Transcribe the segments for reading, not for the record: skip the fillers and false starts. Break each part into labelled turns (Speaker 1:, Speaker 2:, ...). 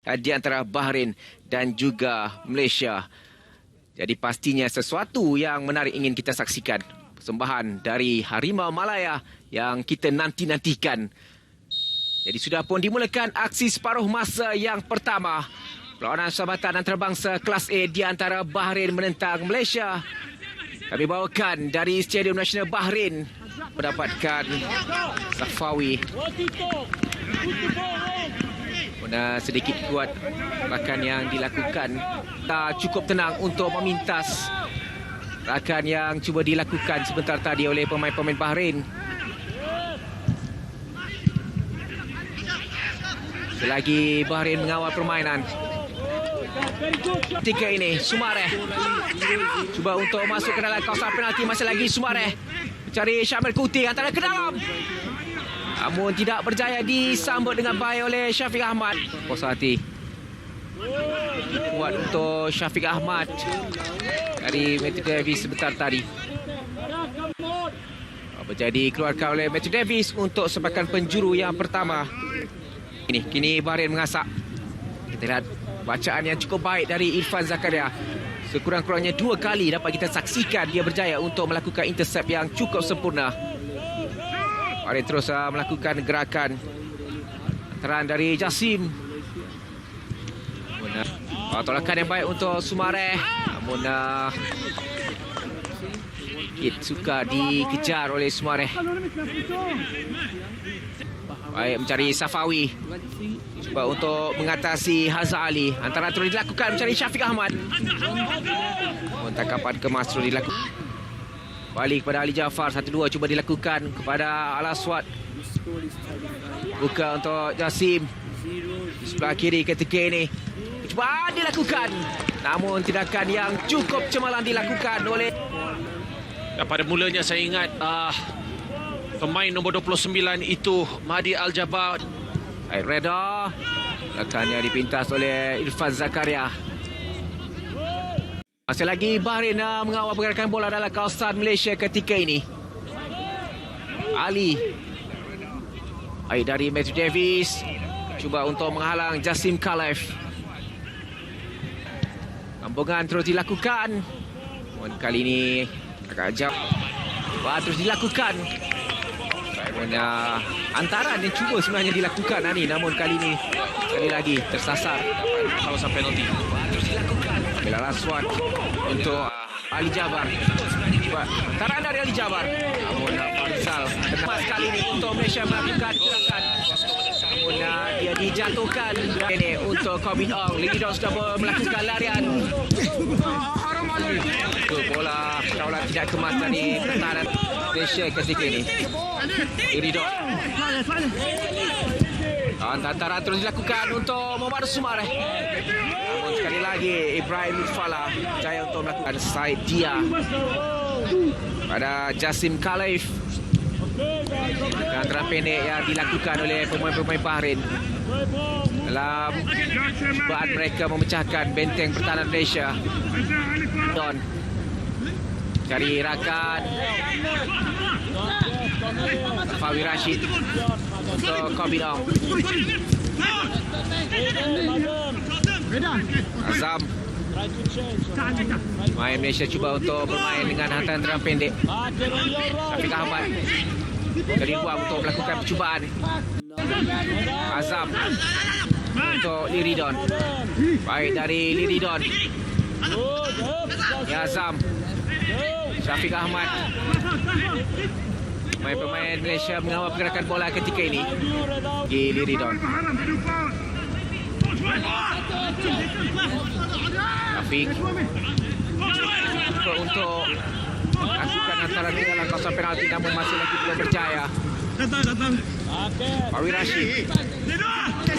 Speaker 1: di antara Bahrain dan juga Malaysia. Jadi pastinya sesuatu yang menarik ingin kita saksikan. Persembahan dari Harimau Malaya yang kita nanti-nantikan. Jadi sudah pun dimulakan aksi separuh masa yang pertama. Perlawanan sahabatan antarabangsa kelas A di antara Bahrain menentang Malaysia. Kami bawakan dari Stadium Nasional Bahrain mendapatkan Safawi. Sedikit kuat rakan yang dilakukan. Cukup tenang untuk memintas rakan yang cuba dilakukan sebentar tadi oleh pemain-pemain Bahrain. Selagi Bahrain mengawal permainan. Ketika ini Sumareh cuba untuk masuk ke dalam kawasan penalti. Masih lagi Sumareh mencari Syamil Kuti, antara ke dalam. Namun tidak berjaya disambut dengan baik oleh Syafiq Ahmad. Puas hati kuat untuk Syafiq Ahmad dari Matthew Davis sebentar tadi. Jadi keluarkan oleh Matthew Davis untuk sepakan penjuru yang pertama. Kini Bahrain mengasak. Kita lihat bacaan yang cukup baik dari Irfan Zakaria. Sekurang-kurangnya 2 kali dapat kita saksikan dia berjaya untuk melakukan intercept yang cukup sempurna. Bahrain terus melakukan gerakan antaran dari Jasim. Tolakan yang baik untuk Sumareh. Namun suka dikejar oleh Sumareh. Baik, mencari Safawi. Cuba untuk mengatasi Hazza Ali. Antara terus dilakukan mencari Syafiq Ahmad. Tangkapan kemas terus dilakukan. Balik kepada Ali Jaafar. 1-2 cuba dilakukan kepada Al Aswad. Buka untuk Jasim. Sebelah kiri ketika ini. Cuba dilakukan. Namun tindakan yang cukup cemerlang dilakukan oleh...
Speaker 2: Pada mulanya saya ingat pemain nombor 29 itu Mahdi Al-Jabbar.
Speaker 1: Reda. Lekannya dipintas oleh Irfan Zakaria. Masih lagi Bahrain mengawal pergerakan bola dalam kawasan Malaysia ketika ini. Ali. Baik dari Matthew Davis. Cuba untuk menghalang Jasim Khalif. Kampungan terus dilakukan. Kali ini agak jauh. Terus dilakukan. Antaran yang cuba sebenarnya dilakukan namun kali ini sekali lagi tersasar
Speaker 2: kawasan penalti.
Speaker 1: Terus dilakukan. Bila Aswad untuk Ali Jabar. Cuba antaran dari Ali Jabar. Namun Faisal kemas kali ini untuk Malaysia melakukan gerakan. Namun dia dijatuhkan. Ini untuk Corbin Ong. Lidon sudah melakukan larian. Bola kaulah tidak kemas dari pertahanan Malaysia ketika ini. Lidon. Antaran terus dilakukan untuk Muhammad Sumareh. Namun sekali lagi Ibrahim Fala jaya untuk melakukan side dia pada Jasim Khalif. Antaran pendek yang dilakukan oleh pemain-pemain Bahrain dalam cubaan mereka memecahkan benteng pertahanan Malaysia. Don cari rakan Safawi Rashid untuk Corbin Ong. Azam. Main Malaysia cuba untuk bermain dengan hantaran pendek. Syafiq Ahmad dari luar untuk melakukan percubaan. Azam untuk Liridon. Baik dari Liridon. Azam. Syafiq Ahmad. Pemain Malaysia mengawal pergerakan bola ketika ini. Liridon. Syafiq. Untuk lakukan antaran di dalam kawasan penalti namun masih lagi belum berjaya. Fawi Rashid.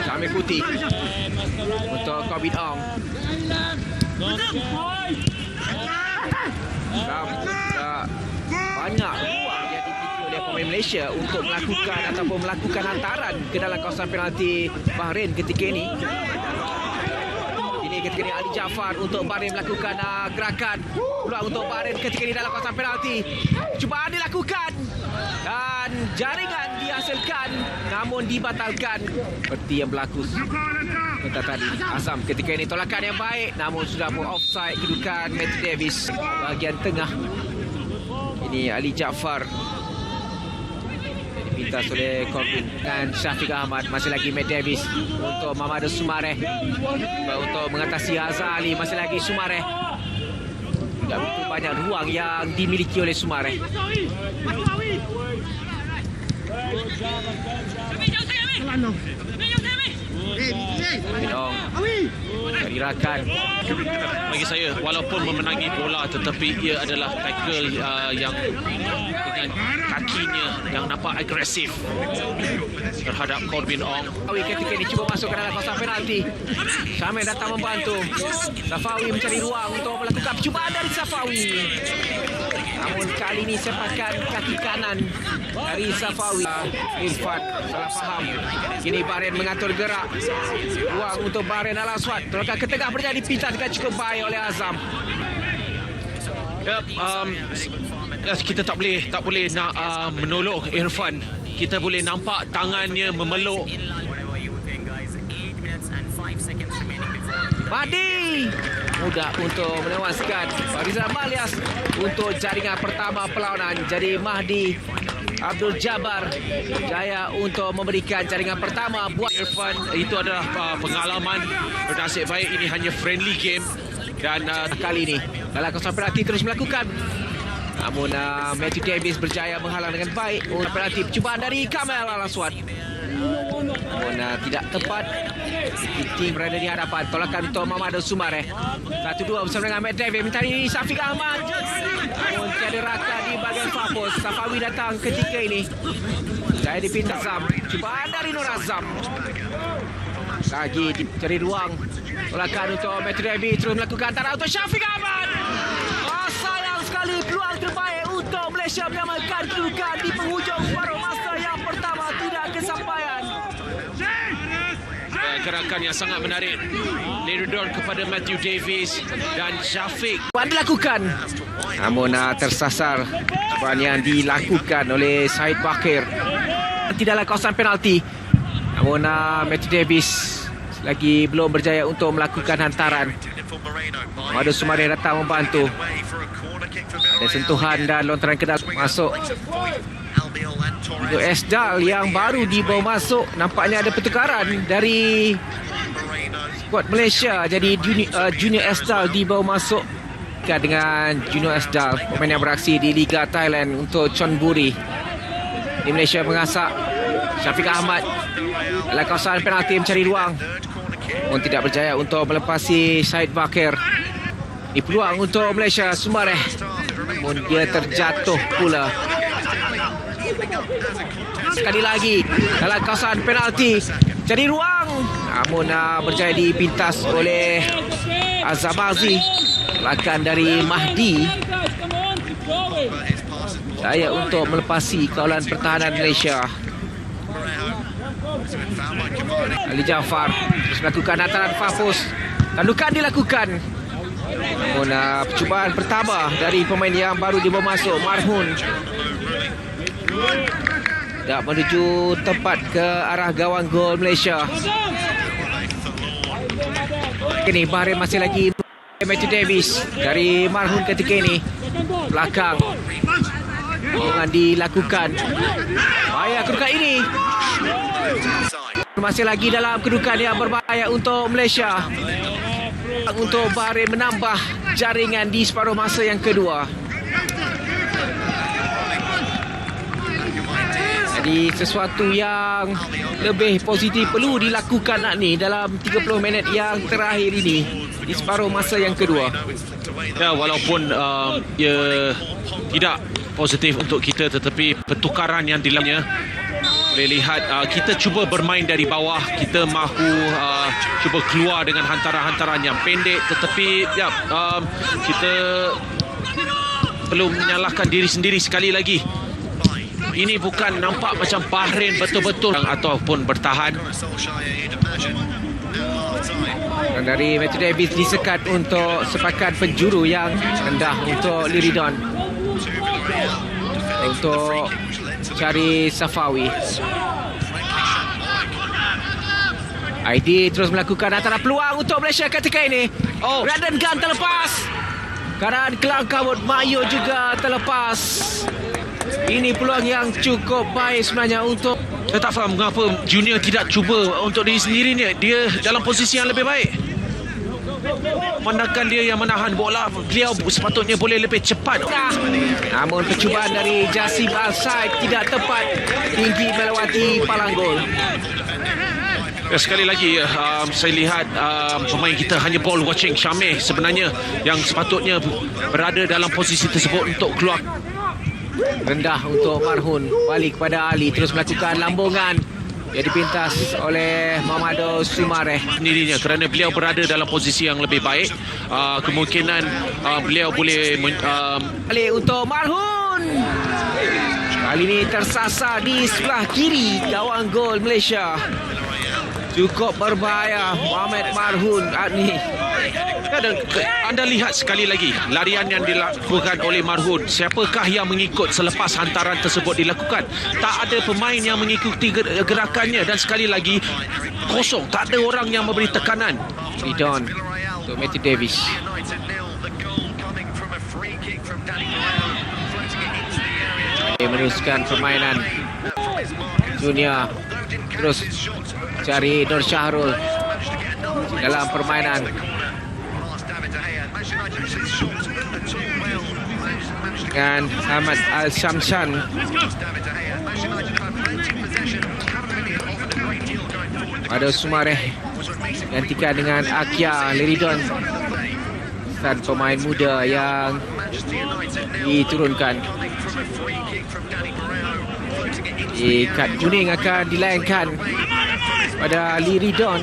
Speaker 1: Syamil Kuti untuk Corbin Ong. Banyak ruang yang dimiliki oleh pemain Malaysia untuk melakukan ataupun melakukan hantaran ke dalam kawasan penalti Bahrain ketika ini. Ketika ini Ali Jaafar untuk Bahrain melakukan gerakan. Peluang untuk Bahrain ketika ini dalam kawasan penalti. Cubaan dilakukan dan jaringan dihasilkan. dihasilkan namun dibatalkan seperti yang berlaku sebentar tadi. Azam ketika ini tolakan yang baik namun sudah pun offside kedudukan Matthew Davis bahagian tengah. Ini Ali Jaafar dipintas oleh Corbin dan Syafiq Ahmad. Masih lagi Matt Davis untuk Mamadou Soumaré untuk mengatasi Hazali. Masih lagi Soumaré. Tidak begitu banyak ruang yang dimiliki oleh Soumaré. Minong dari rakan.
Speaker 2: Bagi saya, walaupun memenangi bola tetapi ia adalah tackle yang dengan kakinya yang nampak agresif terhadap Corbin Ong.
Speaker 1: Safawi ketika ini cuba masuk ke dalam kawasan penalti. Syamil datang membantu. Safawi mencari ruang untuk melakukan percubaan dari Safawi. Namun kali ini sepakan kaki kanan dari Safawi. Irfan salah faham. Kini Bahrain mengatur gerak. Ruang untuk Bahrain Al-Aswad. Tolakkan ke tengah berjaya dipintas dengan cukup baik oleh Azam.
Speaker 2: Kita tak boleh nak menolong Irfan. Kita boleh nampak tangannya memeluk.
Speaker 1: Mahdi mudah untuk menewaskan Farizal Malias untuk jaringan pertama perlawanan. Jadi Mahdi Abdul Jabbar jaya untuk memberikan jaringan pertama buat
Speaker 2: Irfan. Itu adalah pengalaman bernasib baik. Ini hanya friendly game dan
Speaker 1: kali ini dalam kawasan penalti terus melakukan. Namun Matthew Davis berjaya menghalang dengan baik untuk penalti percubaan dari Kamel Al-Aswad. Namun tidak tepat. Tim berada di hadapan. Tolakan untuk Mamadou Soumaré. 1-2 bersama dengan Matt Davis. Minta diri Syafiq Ahmad. Namun tiada raka di bahagian Fafos. Safawi datang ketika ini. Saya dipintas Azam. Cubaan dari Nur Azam. Lagi dicari ruang. Tolakan untuk Matthew Davis. Terus melakukan antara untuk Syafiq Ahmad. Sayang sekali peluang terbaik untuk Malaysia menyamakan kedudukan di penghujung paruh masa yang pertama. Tidak kesampaian.
Speaker 2: Gerakan yang sangat menarik. Leridon kepada Matthew Davis dan Syafiq.
Speaker 1: Dilakukan. Namun tersasar cubaan yang dilakukan oleh Syed Bakir. Tidaklah kawasan penalti. Namun Matthew Davis lagi belum berjaya untuk melakukan hantaran. Mamadou Soumaré datang membantu. Ada sentuhan dan lontaran ke dalam masuk. Untuk Esdal yang baru dibawa masuk. Nampaknya ada pertukaran dari skuad Malaysia. Jadi Junior Esdal dibawa masuk dengan Junior Esdal, pemain yang beraksi di Liga Thailand untuk Chonburi. Di Malaysia mengasak Syafiq Ahmad dalam kawasan penalti mencari ruang. Pun tidak berjaya untuk melepasi Syed Bakir. Ini peluang untuk Malaysia. Soumaré. Namun dia terjatuh pula. Sekali lagi dalam kawasan penalti cari ruang, namun berjaya dipintas oleh Azamazi. Lakan dari Mahdi jaya untuk melepasi kawalan pertahanan Malaysia. Ali Jaafar terus melakukan hantaran Fafos. Tandukan dilakukan. Namun percubaan pertama dari pemain yang baru dibawa masuk, Marhun. Tak menuju tepat ke arah gawang gol Malaysia. Kini Bahrain masih lagi Matthew Davis dari Marhun ketika ini. Belakang. Dengan dilakukan. Bahaya kedudukan ini. Masih lagi dalam kedudukan yang berbahaya untuk Malaysia. Untuk Bahrain menambah jaringan di separuh masa yang kedua. Jadi sesuatu yang lebih positif perlu dilakukan dalam 30 minit yang terakhir ini di separuh masa yang kedua.
Speaker 2: Ya, walaupun ia tidak positif untuk kita, tetapi pertukaran yang dilakukannya boleh lihat kita cuba bermain dari bawah, kita mahu cuba keluar dengan hantaran-hantaran yang pendek, tetapi ya, kita perlu menyalahkan diri sendiri sekali lagi. Ini bukan nampak macam Bahrain betul-betul ataupun bertahan.
Speaker 1: Dan dari Matthew Davis disekat untuk sepakan penjuru yang rendah untuk Leridon. Untuk cari Safawi. Aidi terus melakukan antara peluang untuk Malaysia ketika ini. Brandon Gunn terlepas. Karan kelang kabut Mayo juga terlepas. Ini peluang yang cukup baik sebenarnya untuk...
Speaker 2: Saya tak faham mengapa Junior tidak cuba untuk diri sendiri ni. Dia dalam posisi yang lebih baik. Memandangkan dia yang menahan bola, beliau sepatutnya boleh lebih cepat.
Speaker 1: Namun percubaan dari Jassim Al-Said tidak tepat, tinggi melewati palang gol.
Speaker 2: Sekali lagi saya lihat pemain kita hanya ball watching. Syameh sebenarnya yang sepatutnya berada dalam posisi tersebut untuk keluar.
Speaker 1: Rendah untuk Marhun, balik kepada Ali, terus melakukan lambungan. Dia dipintas oleh Mamadou Soumaré
Speaker 2: Sendirinya kerana beliau berada dalam posisi yang lebih baik. Kemungkinan beliau boleh
Speaker 1: balik untuk Marhun. Kali ini tersasar di sebelah kiri gawang gol Malaysia. Cukup berbahaya Mohamed Marhun ni.
Speaker 2: Dan anda lihat sekali lagi larian yang dilakukan oleh Marhun. Siapakah yang mengikut selepas hantaran tersebut dilakukan? Tak ada pemain yang mengikuti gerakannya. Dan sekali lagi kosong. Tak ada orang yang memberi tekanan.
Speaker 1: Ridon untuk Matthew Davis. Meneruskan permainan Junior. Terus cari Nur Syahrul dalam permainan. Dengan Ahmad Al-Shamshan. Mamadou Soumaré gantikan dengan Akia Leridon. Dan pemain muda yang diturunkan. Kad kuning akan dilayangkan pada Leridon.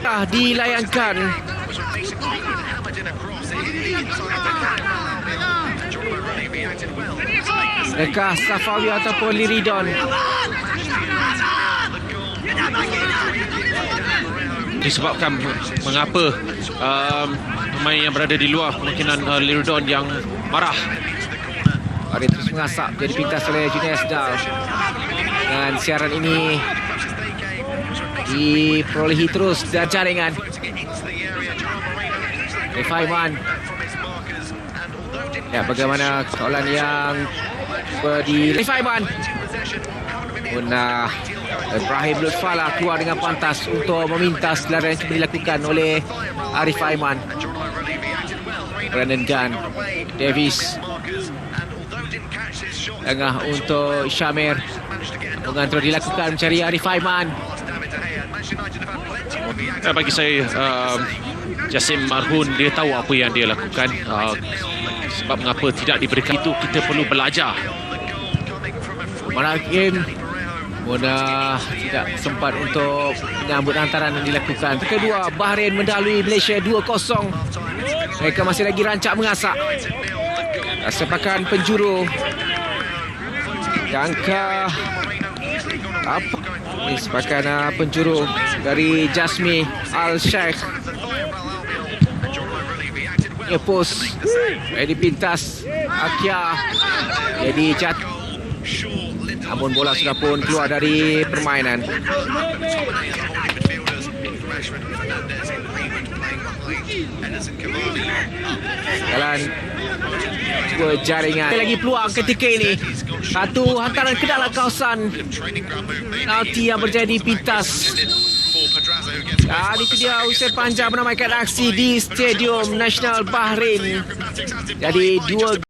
Speaker 1: Dilayangkan. Adakah Safawi ataupun Leridon?
Speaker 2: Disebabkan mengapa pemain yang berada di luar, kemungkinan Leridon yang marah.
Speaker 1: Ari terus mengasap, jadi pintas oleh Junior Esdal. Dan siaran ini diperolehi terus dan jaringan. Faiman. Ya, bagaimana soalan yang di Faiman. Guna Ibrahim Lutfala keluar dengan pantas untuk memintas larian yang dilakukan oleh Arif Aiman. Brandon Gunn, Davis tengah untuk Syamir. Mengantar dilakukan mencari Arif Aiman.
Speaker 2: Bagi saya Jassim Marhun dia tahu apa yang dia lakukan. Sebab mengapa tidak diberikan itu, kita perlu belajar.
Speaker 1: Mana game Mona tidak sempat untuk menyambut hantaran yang dilakukan. Kedua, Bahrain mendahului Malaysia 2-0. Mereka masih lagi rancak mengasak. Sepakan penjuru. Jangka apa? Ini sepakan penjuru dari Jasmi Al-Sheikh. Ya, pos. Jadi pintas Akia. Jadi jatuh. Namun bola sudah pun keluar dari permainan. Jalan dua jaringan. Lagi peluang ketika ini. Satu hantaran ke dalam kawasan penalti yang berjadi pintas. Dan itu dia Usain Panjang menamaikan aksi di Stadium Nasional Bahrain. Jadi 2